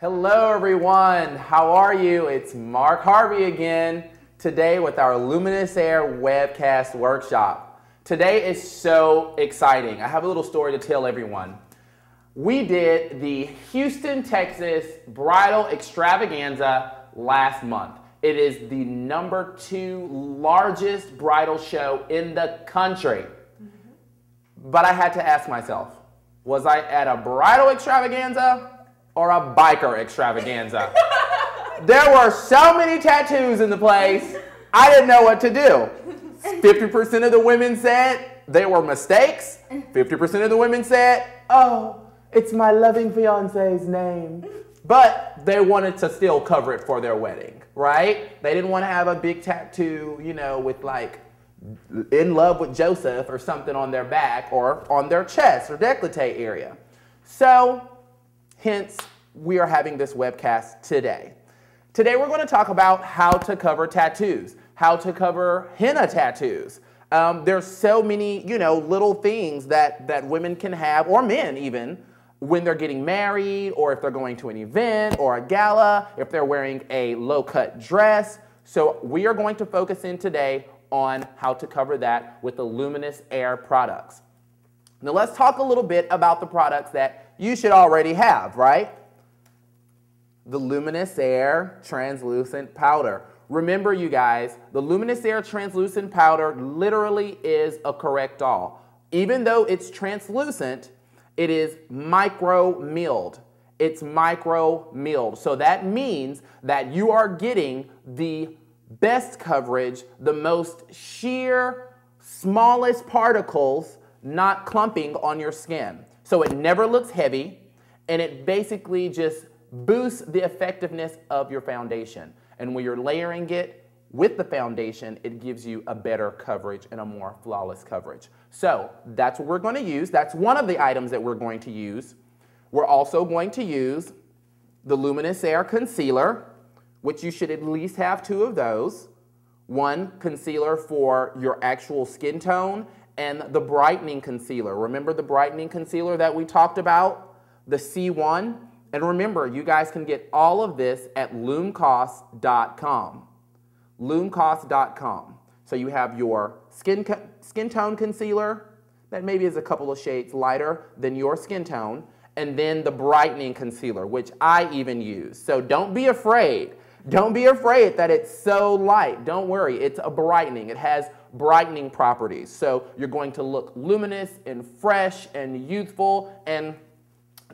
Hello everyone, how are you? It's Mark Harvey again, today with our Luminess Air webcast workshop. Today is so exciting. I have a little story to tell everyone. We did the Houston, Texas Bridal Extravaganza last month. It is the #2 largest bridal show in the country. But I had to ask myself, was I at a bridal extravaganza or a biker extravaganza? There were so many tattoos in the place, I didn't know what to do. 50% of the women said they were mistakes. 50% of the women said, oh, it's my loving fiance's name. But they wanted to still cover it for their wedding, right? They didn't want to have a big tattoo, you know, with like, in love with Joseph or something on their back or on their chest or décolleté area. So, hence, we are having this webcast today. Today we're going to talk about how to cover tattoos, how to cover henna tattoos. There's so many, you know, little things that women can have, or men even, when they're getting married, or if they're going to an event or a gala, if they're wearing a low-cut dress. So we are going to focus in today on how to cover that with the Luminess Air products. Now let's talk a little bit about the products that you should already have, right? The Luminess Air Translucent Powder. Remember you guys, the Luminess Air Translucent Powder literally is a correct-all. Even though it's translucent, it is micro-milled. It's micro-milled. So that means that you are getting the best coverage, the most sheer, smallest particles not clumping on your skin. So it never looks heavy, and it basically just boosts the effectiveness of your foundation. And when you're layering it with the foundation, it gives you a better coverage and a more flawless coverage. So that's what we're going to use. That's one of the items that we're going to use. We're also going to use the Luminess Air Concealer, which you should at least have 2 of those. One concealer for your actual skin tone, and the brightening concealer. Remember the brightening concealer that we talked about? The C1? And remember, you guys can get all of this at lumcost.com. lumcost.com. So you have your skin tone concealer that maybe is a couple of shades lighter than your skin tone, and then the brightening concealer, which I even use. So don't be afraid. Don't be afraid that it's so light. Don't worry, it's a brightening. It has brightening properties. So you're going to look luminous and fresh and youthful and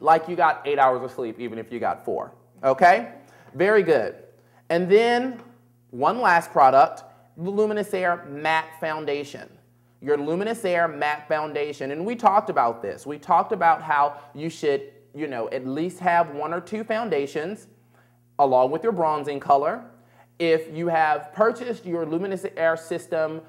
like you got 8 hours of sleep, even if you got 4. Okay? Very good. And then one last product, the Luminess Air Matte Foundation. Your Luminous Air Matte Foundation. And we talked about this. We talked about how you should, you know, at least have 1 or 2 foundations along with your bronzing color. If you have purchased your Luminous Air system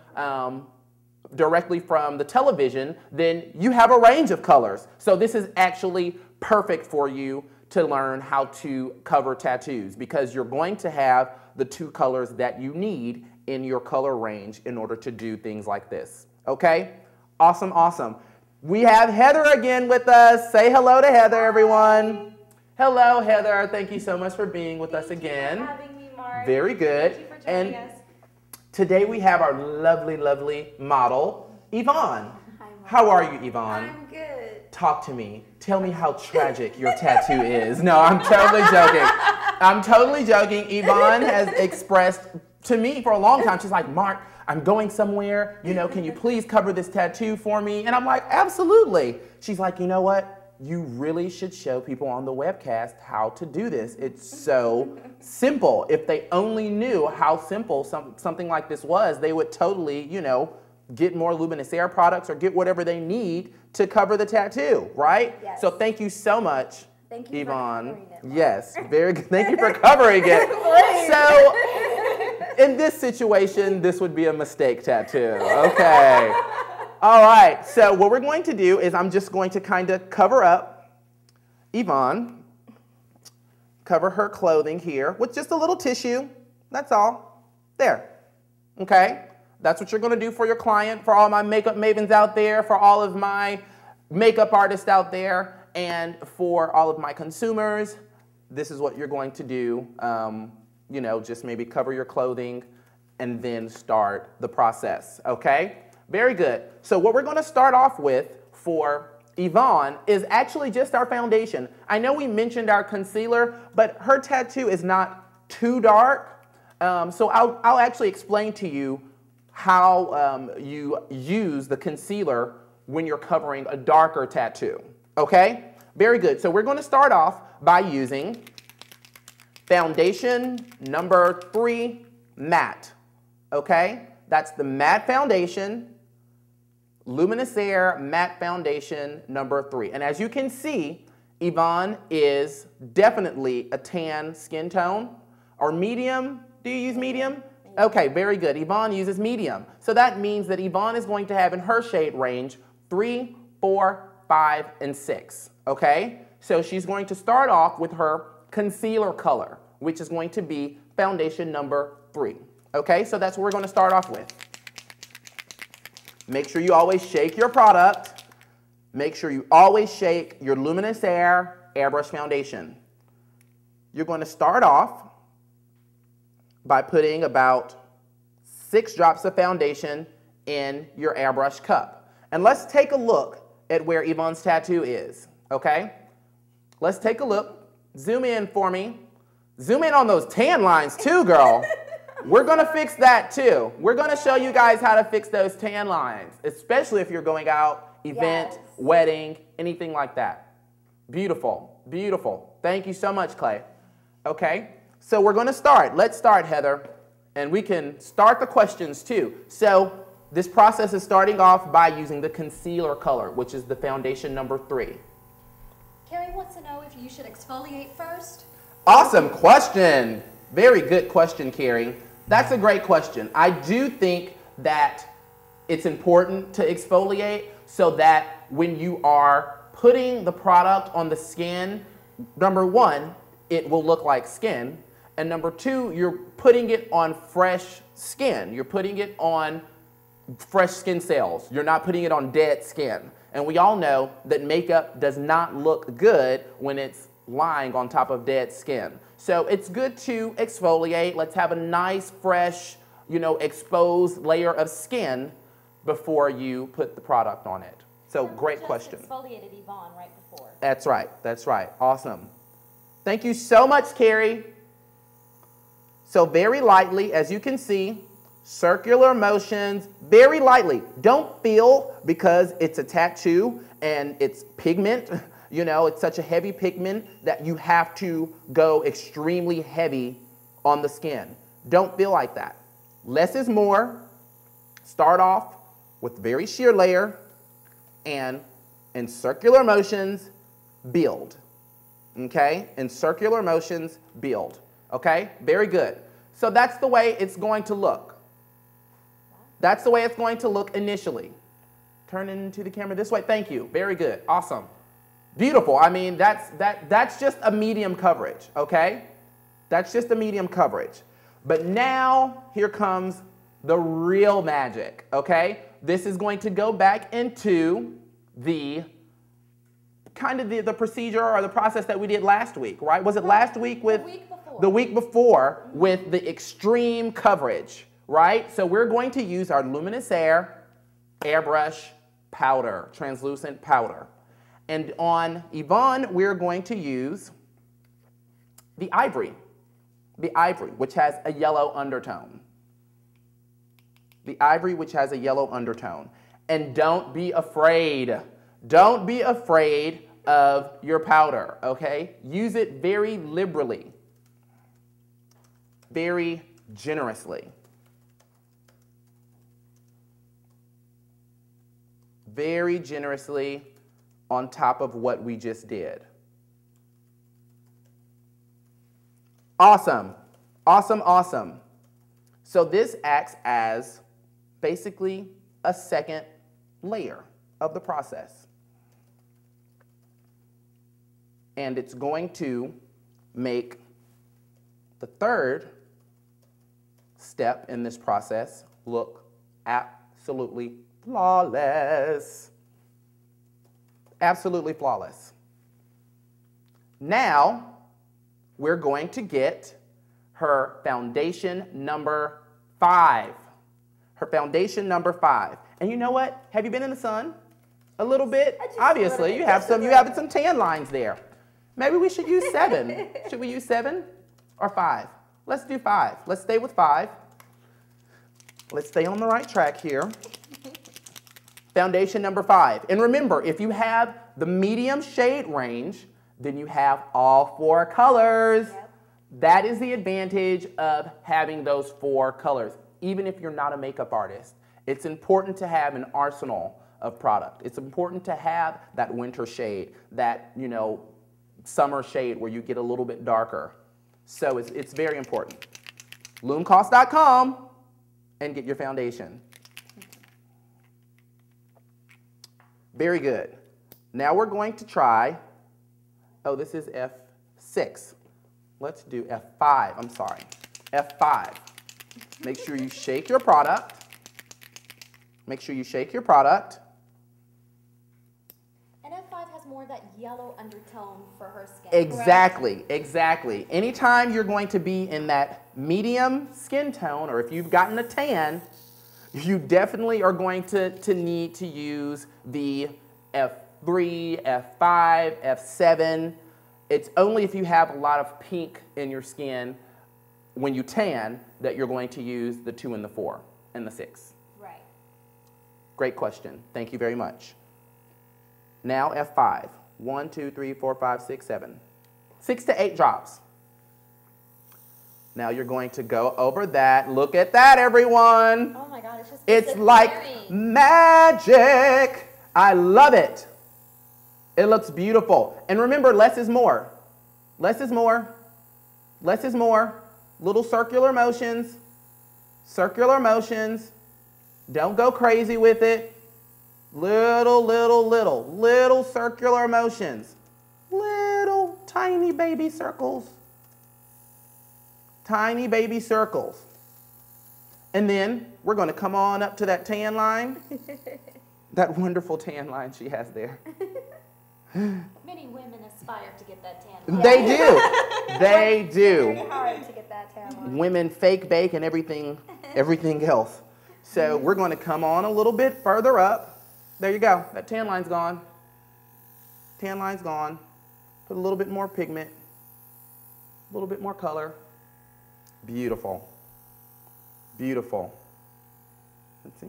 directly from the television, then you have a range of colors. So this is actually perfect for you to learn how to cover tattoos because you're going to have the 2 colors that you need in your color range in order to do things like this. Okay? Awesome, awesome. We have Heather again with us. Say hello to Heather, everyone. Hello, Heather. Thank you so much for being with us again. Thank you for having me, Mark. Very good. Thank you for joining us. Today we have our lovely, lovely model, Yvonne. Hi, Mark. How are you, Yvonne? I'm good. Talk to me. Tell me how tragic your tattoo is. No, I'm totally joking. I'm totally joking. Yvonne has expressed to me for a long time, she's like, Mark, I'm going somewhere, you know, can you please cover this tattoo for me? And I'm like, absolutely. She's like, you know what? You really should show people on the webcast how to do this. It's so simple. If they only knew how simple something like this was, they would totally, you know, get more Luminous Air products or get whatever they need to cover the tattoo, right? Yes. So thank you so much, Thank you Yvonne. for covering it. Yes, very good. Thank you for covering it. So in this situation, this would be a mistake tattoo. Okay. All right, so what we're going to do is I'm just going to kind of cover up Yvonne, cover her clothing here with just a little tissue. That's all. There. Okay? That's what you're going to do for your client, for all my makeup mavens out there, for all of my makeup artists out there, and for all of my consumers. this is what you're going to do. You know, just maybe cover your clothing and then start the process, okay? Very good. So what we're going to start off with for Yvonne is actually just our foundation. I know we mentioned our concealer, but her tattoo is not too dark. So I'll actually explain to you how you use the concealer when you're covering a darker tattoo, okay? Very good. So we're going to start off by using foundation number 3, matte, okay? That's the matte foundation, Luminess Air Matte Foundation number 3. And as you can see, Yvonne is definitely a tan skin tone, or medium. Do you use medium? Okay, very good. Yvonne uses medium. So that means that Yvonne is going to have in her shade range 3, 4, 5, and 6, okay? So she's going to start off with her concealer color, which is going to be foundation number 3, okay? So that's what we're going to start off with. Make sure you always shake your product. Make sure you always shake your Luminous Air Airbrush foundation. You're going to start off by putting about 6 drops of foundation in your airbrush cup. And let's take a look at where Yvonne's tattoo is, okay? Let's take a look. Zoom in for me. Zoom in on those tan lines too, girl. We're gonna fix that too. We're gonna show you guys how to fix those tan lines, especially if you're going out, event, Yes. wedding, anything like that. Beautiful, beautiful. Thank you so much, Clay. Okay, so we're gonna start. Let's start, Heather. And we can start the questions too. So this process is starting off by using the concealer color, which is the foundation number 3. Carrie wants to know if you should exfoliate first. Awesome question. Very good question, Carrie. That's a great question. I do think that it's important to exfoliate so that when you are putting the product on the skin, number 1, it will look like skin. And number 2, you're putting it on fresh skin. You're putting it on fresh skin cells. You're not putting it on dead skin. And we all know that makeup does not look good when it's lying on top of dead skin. So it's good to exfoliate. Let's have a nice, fresh, you know, exposed layer of skin before you put the product on it. So great question. Exfoliated Yvonne right before. That's right. That's right. Awesome. Thank you so much, Carrie. So very lightly, as you can see, circular motions, very lightly. Don't feel because it's a tattoo and it's pigment. You know, it's such a heavy pigment that you have to go extremely heavy on the skin. Don't feel like that. Less is more. Start off with very sheer layer and in circular motions, build. Okay? In circular motions, build. Okay? Very good. So that's the way it's going to look. That's the way it's going to look initially. Turn into the camera this way. Thank you. Very good. Awesome. Beautiful. I mean, that's just a medium coverage, okay? That's just a medium coverage. But now, here comes the real magic, okay? This is going to go back into the kind of the procedure or the process that we did last week, right? Was it last week with the week before with the extreme coverage, right? So we're going to use our Luminous Air Airbrush powder, translucent powder. And on Yvonne, we're going to use the ivory, which has a yellow undertone. The ivory, which has a yellow undertone. And don't be afraid. Don't be afraid of your powder, okay? Use it very liberally, very generously. Very generously on top of what we just did. Awesome, awesome, awesome. So this acts as basically a second layer of the process. And it's going to make the third step in this process look absolutely flawless. Absolutely flawless. Now, we're going to get her foundation number 5. Her foundation number 5. And you know what? Have you been in the sun? A little bit? Obviously, you have some tan lines there. Maybe we should use 7. Should we use 7 or 5? Let's do 5. Let's stay with 5. Let's stay on the right track here. Foundation number 5. And remember, if you have the medium shade range, then you have all 4 colors. Yep. That is the advantage of having those 4 colors. Even if you're not a makeup artist, it's important to have an arsenal of product. It's important to have that winter shade, that, you know, summer shade where you get a little bit darker. So it's very important. Loomcost.com and get your foundation. Very good. Now we're going to try, oh, this is F6. Let's do F5, I'm sorry. F5. Make sure you shake your product. Make sure you shake your product. And F5 has more of that yellow undertone for her skin. Exactly, exactly. Anytime you're going to be in that medium skin tone, or if you've gotten a tan, you definitely are going to need to use the F3, F5, F7. It's only if you have a lot of pink in your skin when you tan that you're going to use the 2 and the 4 and the 6. Right. Great question. Thank you very much. Now F5. 1, 2, 3, 4, 5, 6, 7. 6 to 8 drops. Now you're going to go over that. Look at that, everyone. Oh my God, it's just It's like magic. I love it. It looks beautiful. And remember, less is more. Less is more. Less is more. Little circular motions. Circular motions. Don't go crazy with it. Little circular motions. Little tiny baby circles. Tiny baby circles. And then we're going to come on up to that tan line. That wonderful tan line she has there. Many women aspire to get that tan. They do. They do. Very hard to get that tan line. Women fake bake and everything else. So we're going to come on a little bit further up. There you go. That tan line's gone. Tan line's gone. Put a little bit more pigment. A little bit more color. Beautiful. Beautiful. Let's see.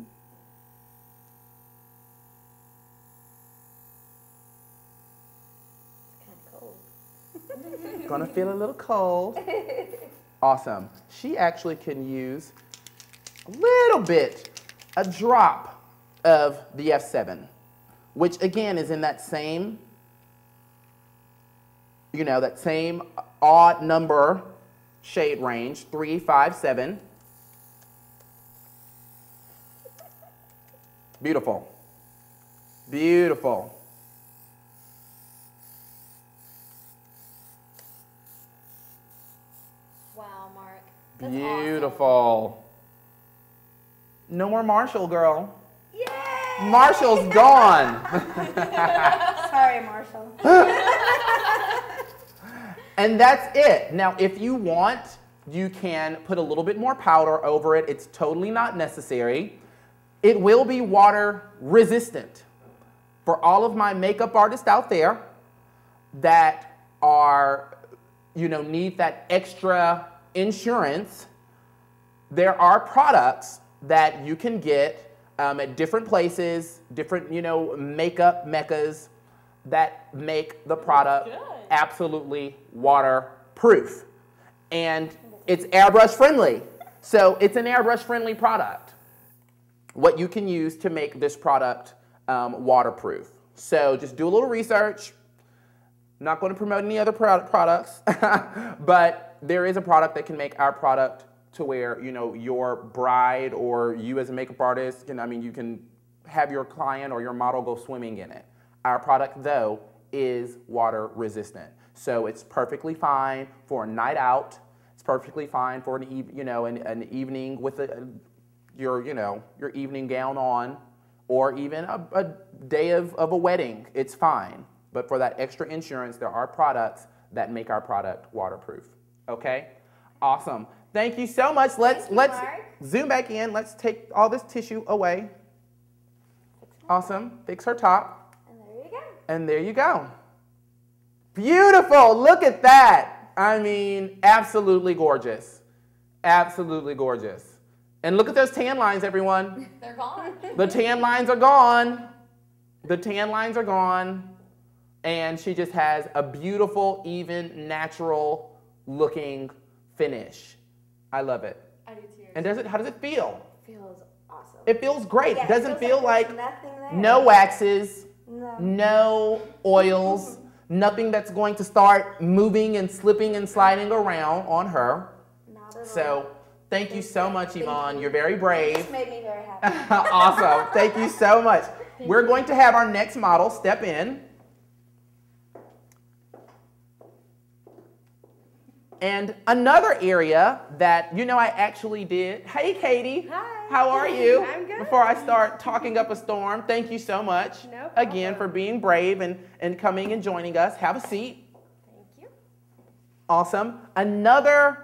Gonna feel a little cold. Awesome. She actually can use a little bit, a drop of the F7, which again is in that same, you know, that same odd number shade range, 3, 5, 7. Beautiful. Beautiful. Wow, Mark. That's Beautiful. awesome. No more Marshall, girl. Yay! Marshall's gone. Sorry, Marshall. And that's it. Now, if you want, you can put a little bit more powder over it. It's totally not necessary. It will be water resistant. For all of my makeup artists out there that are, you know, need that extra insurance, there are products that you can get at different places, different, you know, makeup meccas that make the product absolutely waterproof. And it's airbrush friendly. So it's an airbrush friendly product. What you can use to make this product waterproof. So just do a little research. I'm not going to promote any other products, but there is a product that can make our product to where, you know, your bride or you as a makeup artist can, I mean, you can have your client or your model go swimming in it. Our product, though, is water resistant. So it's perfectly fine for a night out. It's perfectly fine for an evening with your evening gown on, or even a day of a wedding. It's fine. But for that extra insurance, there are products that make our product waterproof. Okay? Awesome. Thank you so much. Let's Mark. zoom back in. Let's take all this tissue away. Awesome. Fix her top. And there you go. And there you go. Beautiful. Look at that. I mean, absolutely gorgeous. Absolutely gorgeous. And look at those tan lines, everyone. They're gone. The tan lines are gone. The tan lines are gone. And she just has a beautiful, even, natural looking finish. I love it. I do too. And how does it feel? Feels awesome. It feels great. Yeah, It doesn't feel like there's nothing there. no waxes, No. no oils, nothing that's going to start moving and slipping and sliding around on her. Not at all. So thank you so much, Thank Yvonne. you. You're very This brave. made me very happy. Awesome. Thank you so much. We're going to have our next model step in. And another area that, I actually did. Hey, Katie. Hi. How are you? I'm good. Before I start talking up a storm, thank you so much No again problem. for being brave and coming and joining us. Have a seat. Thank you. Awesome. Another,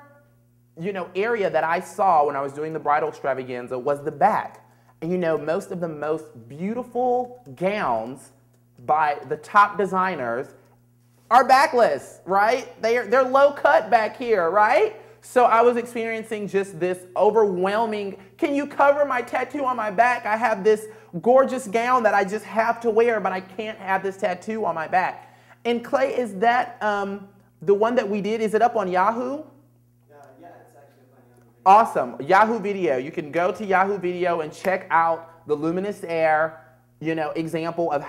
area that I saw when I was doing the bridal extravaganza was the back. And most of the most beautiful gowns by the top designers are backless, right? They're low cut back here, right? So I was experiencing just this overwhelming, can you cover my tattoo on my back? I have this gorgeous gown that I just have to wear, but I can't have this tattoo on my back. And Clay, is that the one that we did? Is it up on Yahoo? Yeah, it's actually up on Yahoo. Awesome. Yahoo Video. You can go to Yahoo Video and check out the Luminess Air, example of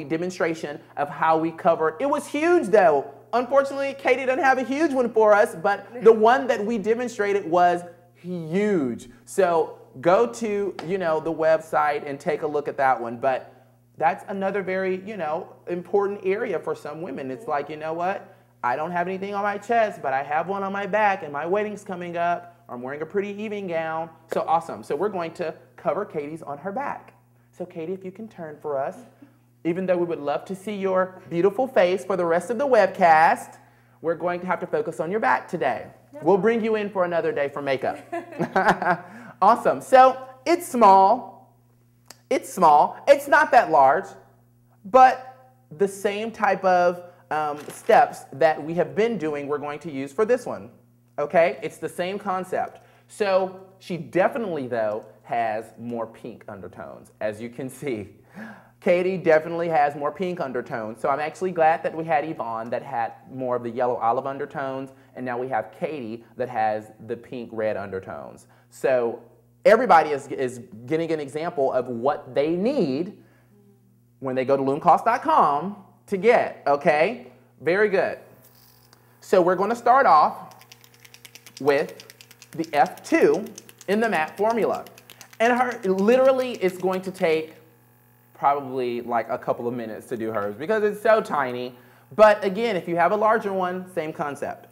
demonstration of how we covered. It was huge though. Unfortunately, Katie doesn't have a huge one for us, but the one that we demonstrated was huge. So go to, the website and take a look at that one. But that's another very, important area for some women. It's like, you know what? I don't have anything on my chest, but I have one on my back and my wedding's coming up, or I'm wearing a pretty evening gown. So awesome. So we're going to cover Katie's on her back. So Katie, if you can turn for us, even though we would love to see your beautiful face for the rest of the webcast, we're going to have to focus on your back today. We'll bring you in for another day for makeup. Awesome. So it's small. It's small. It's not that large, but the same type of steps that we have been doing, we're going to use for this one. Okay? It's the same concept. So she definitely, though, has more pink undertones, as you can see. Katie definitely has more pink undertones, so I'm actually glad that we had Yvonne that had more of the yellow olive undertones, and now we have Katie that has the pink red undertones. So everybody is getting an example of what they need when they go to loomcost.com to get, okay? Very good. So we're going to start off with the F2 in the matte formula. And literally, it's going to take probably like a couple of minutes to do hers because it's so tiny. But again, if you have a larger one, same concept.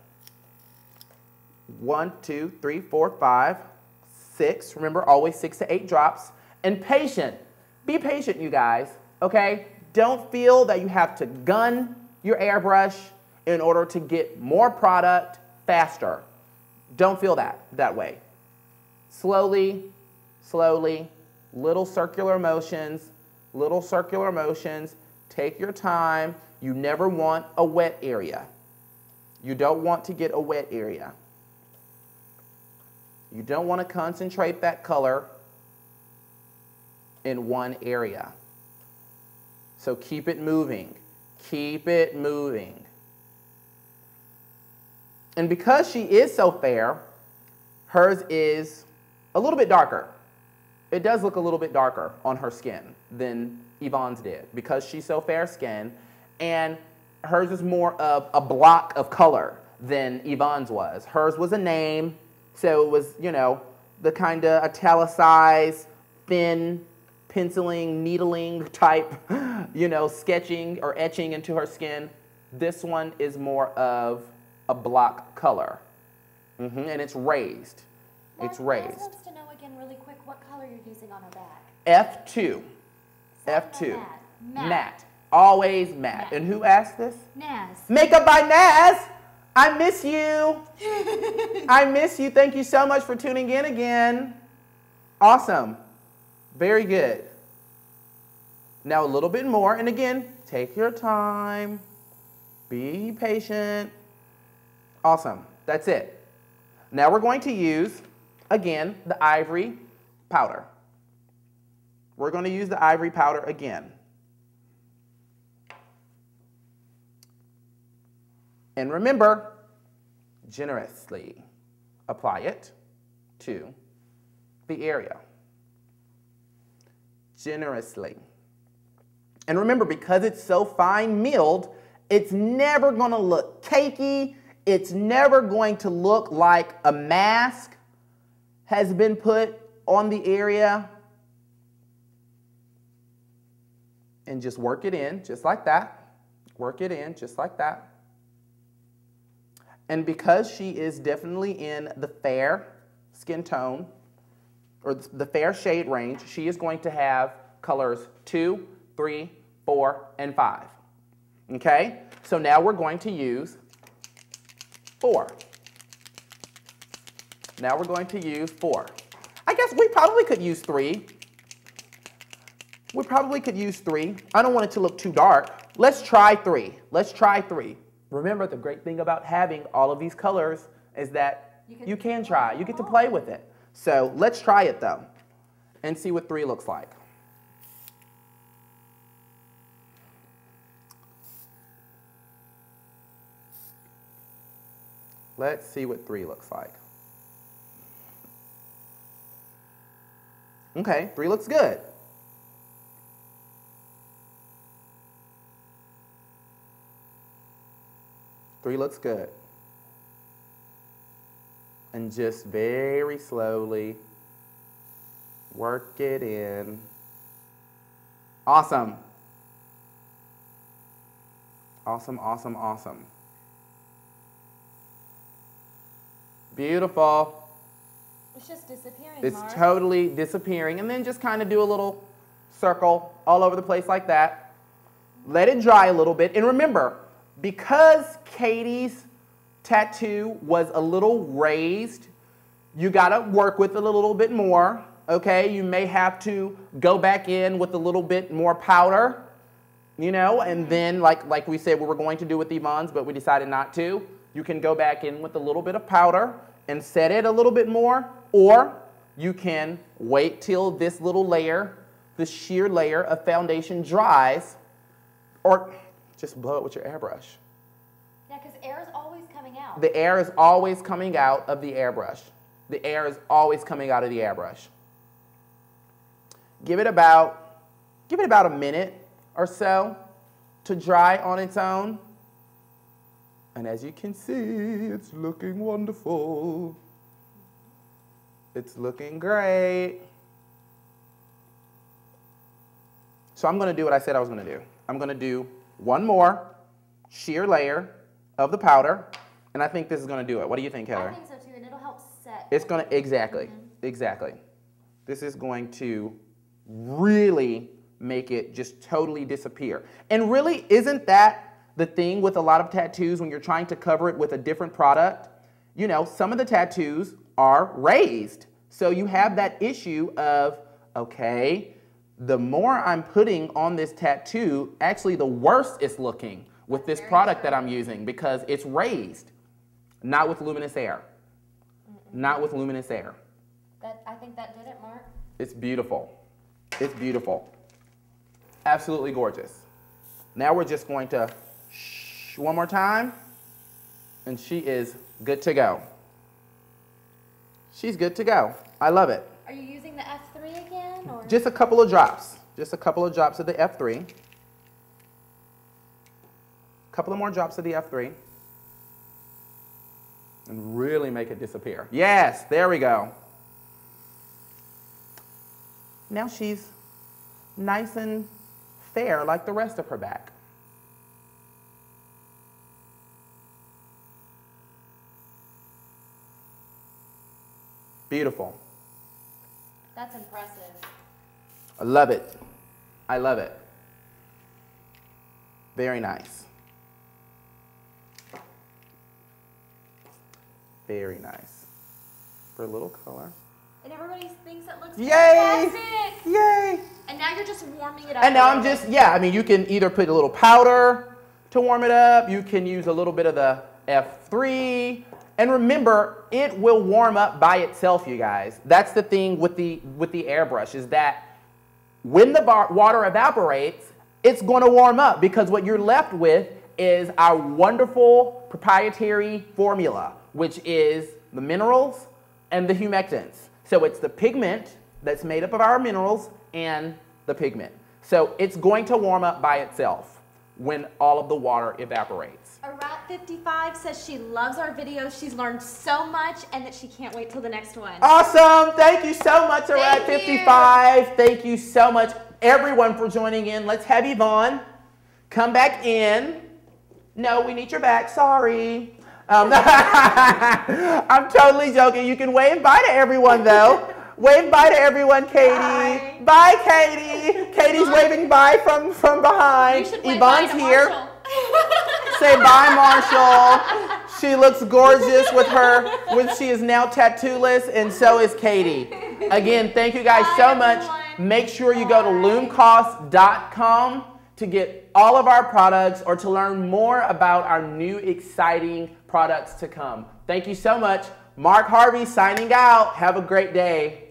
1, 2, 3, 4, 5, 6. Remember, always 6 to 8 drops. And patient. Be patient, you guys, okay? Don't feel that you have to gun your airbrush in order to get more product faster. Don't feel that way. Slowly, slowly, little circular motions, take your time. You never want a wet area. You don't want to get a wet area. You don't want to concentrate that color in one area. So keep it moving. Keep it moving. And because she is so fair, hers is a little bit darker. It does look a little bit darker on her skin than Yvonne's did because she's so fair-skinned, and hers is more of a block of color than Yvonne's was. Hers was a name, so it was, the kind of italicized, thin, penciling, needling type, sketching or etching into her skin. This one is more of a block color, and it's raised. It's raised. Mark wants to know again really quick what color you're using on her back. F2. Soft or F2. matte? Matte. always matte. And who asked this? Naz. Makeup by Naz. I miss you. I miss you. Thank you so much for tuning in again. Awesome. Very good. Now a little bit more. And again, take your time. Be patient. Awesome. That's it. Now we're going to use, again, the ivory powder. We're going to use the ivory powder again. And remember, generously apply it to the area. Generously. And remember, because it's so fine milled, it's never going to look cakey. It's never going to look like a mask has been put on the area. And just work it in, just like that. Work it in, just like that. And because she is definitely in the fair skin tone, or the fair shade range, she is going to have colors 2, 3, 4, and 5. Okay? So now we're going to use 4. Now we're going to use 4. I guess we probably could use 3. We probably could use 3. I don't want it to look too dark. Let's try 3. Let's try 3. Remember, the great thing about having all of these colors is that you can try. You get to play with it. So let's try it, though, and see what 3 looks like. Let's see what 3 looks like. Okay, 3 looks good. Three looks good. And just very slowly work it in. Awesome. Awesome, awesome, awesome. Beautiful. It's just disappearing, It's Mark. totally disappearing. And then just kind of do a little circle all over the place like that. Let it dry a little bit. And remember, because Katie's tattoo was a little raised, you got to work with it a little bit more, okay? You may have to go back in with a little bit more powder, you know, and then like we said we were going to do with Yvonne's, but we decided not to. You can go back in with a little bit of powder and set it a little bit more, or you can wait till this little layer, this sheer layer of foundation dries, or just blow it with your airbrush. Yeah, because air is always coming out. The air is always coming out of the airbrush. The air is always coming out of the airbrush. Give it about a minute or so to dry on its own. And as you can see, it's looking wonderful. It's looking great. So I'm going to do what I said I was going to do. I'm going to do one more sheer layer of the powder, and I think this is going to do it. What do you think, Heather? I think so too, and it'll help set. It's going to, exactly. This is going to really make it just totally disappear. And really, isn't that the thing with a lot of tattoos when you're trying to cover it with a different product? You know, some of the tattoos are raised. So you have that issue of, okay, the more I'm putting on this tattoo, actually the worse it's looking with this product that I'm using because it's raised. Not with Luminous Air. Not with Luminous Air. I think that did it, Mark. It's beautiful. It's beautiful. Absolutely gorgeous. Now we're just going to shh one more time, and she is good to go. She's good to go. I love it. Are you using the F3 again, or? Just a couple of drops. Just a couple of drops of the F3. A couple of more drops of the F3. And really make it disappear. Yes, there we go. Now she's nice and fair like the rest of her back. Beautiful. That's impressive. I love it. I love it. Very nice. Very nice. For a little color. And everybody thinks it looks Yay! fantastic. Yay! And now you're just warming it up. And now a I'm little just, yeah, I mean, you can either put a little powder to warm it up. You can use a little bit of the F3. And remember, it will warm up by itself, you guys. That's the thing with the airbrush, is that when the water evaporates, it's going to warm up, because what you're left with is our wonderful proprietary formula, which is the minerals and the humectants. So it's the pigment that's made up of our minerals and the pigment. So it's going to warm up by itself when all of the water evaporates. Arat55 says she loves our videos. She's learned so much and that she can't wait till the next one. Awesome. Thank you so much, Thank Arat55. Thank you so much, everyone, for joining in. Let's have Yvonne come back in. No, we need your back. Sorry. I'm totally joking. You can wave bye to everyone, though. Wave bye to everyone, Katie. Bye, Katie. Katie's waving bye from behind. You should wave Yvonne's bye to here. Marshall. Say bye, Marshall. She looks gorgeous she is now tattoo-less, and so is Katie. Again, thank you guys Bye, so much. everyone. Make sure you go to loomcost.com to get all of our products or to learn more about our new exciting products to come. Thank you so much. Mark Harvey signing out. Have a great day.